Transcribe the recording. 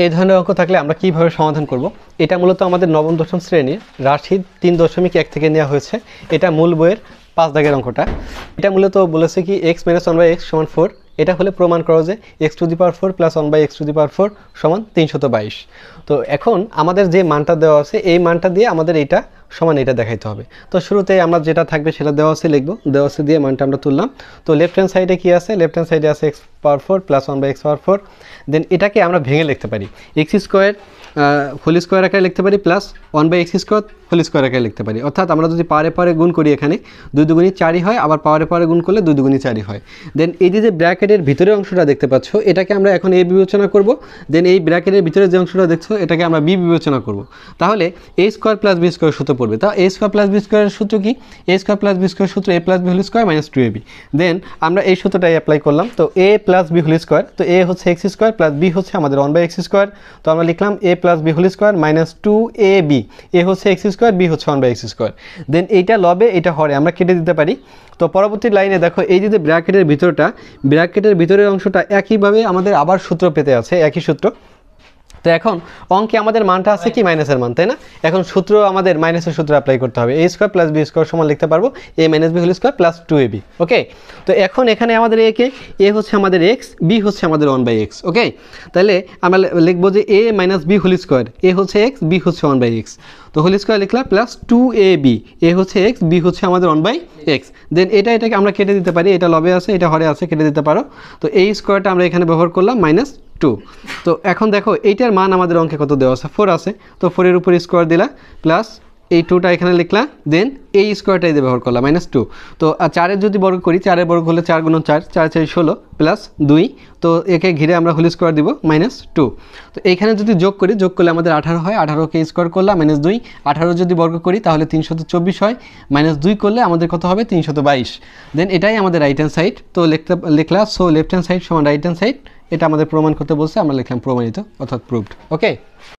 এই ধরনের অঙ্ক থাকলে আমরা কিভাবে সমাধান করব? এটা মূলত আমাদের নবম দশম শ্রেণীর রাশি 3.1 থেকে নেওয়া হয়েছে। এটা মূল বইয়ের 5 দাগের অঙ্কটা। এটা মূলত বলেছে কি x - 1/x = 4। এটা হলে প্রমাণ করো যে x⁴ + 1/x⁴ সমান 322। তো এখন আমাদের যে মানটা দেওয়া আছে এই মানটা দিয়ে আমাদের এইটা সমান এটা দেখাইতে হবে। তো শুরুতে আমরা যেটা থাকবে সেটা দেওয়া আছে লিখব। দেওয়া আছে দিয়ে মানটা আমরা তুললাম। তো লেফট হ্যান্ড সাইডে কি আছে? লেফট হ্যান্ড সাইডে আছে x⁴ + 1/x⁴। দেন এটাকে আমরা ভেঙে লিখতে পারি x² হোল স্কোয়ার আকারে লিখতে পারি প্লাস 1/x² হোল স্কোয়ার আকারে লিখতে পারি। অর্থাৎ আমরা যদি পাওয়ারে পাওয়ারে গুণ করি এখানে 2 দুগুণী 4ই হয়, আবার পাওয়ারে পাওয়ারে গুণ করলে 2 দুগুণী 4ই হয়। দেন এই যে ব্র্যাকেটের ভিতরের অংশটা দেখতে পাচ্ছ এটাকে আমরা এখন a বিবেচনা করব। দেন এই ব্র্যাকেটের ভিতরে যে অংশটা দেখছো এটাকে আমরা b বিবেচনা করব। তাহলে a² + b² সূত্র পড়বে। তা a² + b² সূত্র কি? a² + b² সূত্র a + b² - 2ab। দেন আমরা এই সূত্রটাই অ্যাপ্লাই করলাম। তো a + b² তো a হচ্ছে x² + b হচ্ছে আমাদের 1/x²। তো আমরা লিখলাম a + b² - 2ab। a হচ্ছে x², b হচ্ছে 1/x²। দেন এইটা লবে এটা হরে আমরা কেটে দিতে পারি। তো পরবর্তী লাইনে দেখো এই যে ব্র্যাকেটের ভিতরটা, ব্র্যাকেটের ভিতরের অংশটা একইভাবে আমাদের আবার সূত্র পেতে আছে, একই সূত্র। তো এখন অঙ্কে আমাদের মানটা আছে কি মাইনাসের মান, তাই না? এখন সূত্র আমাদের মাইনাসের সূত্র অ্যাপ্লাই করতে হবে। a² + b² সমান লিখতে পারবো a - b² + 2ab। ওকে, তো এখন এখানে আমাদের a হচ্ছে আমাদের x, b হচ্ছে আমাদের 1/x। ওকে, তাহলে আমরা লিখবো যে a - b², a হচ্ছে x, b হচ্ছে 1/x। তো হোল স্কোয়ার লিখলাম প্লাস 2ab, a হচ্ছে x, b হচ্ছে আমাদের 1/x। দেন এটাকে আমরা কেটে দিতে পারি, এটা লবে আছে এটা হরে আছে, কেটে দিতে পারো। তো এই স্কোয়ারটা আমরা এখানে ব্যবহার করলাম -2। তো এখন দেখো এইটার মান আমাদের অঙ্কে কত দেওয়া আছে? 4 আছে। তো 4 এর উপর স্কোয়ার দিলা প্লাস এই 2টা এখানে লিখলাম, দেন এই স্কোয়ারটাই দিয়ে ব্যবহার করলাম -2। তো 4-এর যদি বর্গ করি, 4-এর বর্গ হলে 4 × 4 4 × 4 = 16 প্লাস 2। তো একে ঘিরে আমরা হোল স্কোয়ার দিব -2। তো এইখানে যদি যোগ করি, যোগ করলে আমাদের 18 হয়। 18কে স্কোয়ার করলাম -2। 18 যদি বর্গ করি তাহলে 324 হয়। -2 করলে আমাদের কত হবে? 322। দেন এটাই আমাদের রাইট হ্যান্ড সাইড। তো লিখলাম সো লেফট হ্যান্ড সাইড সমান রাইট হ্যান্ড সাইড। এটা আমাদের প্রমাণ করতে বলছে, আমরা লিখলাম প্রমাণিত অর্থাৎ প্রুভড। ওকে।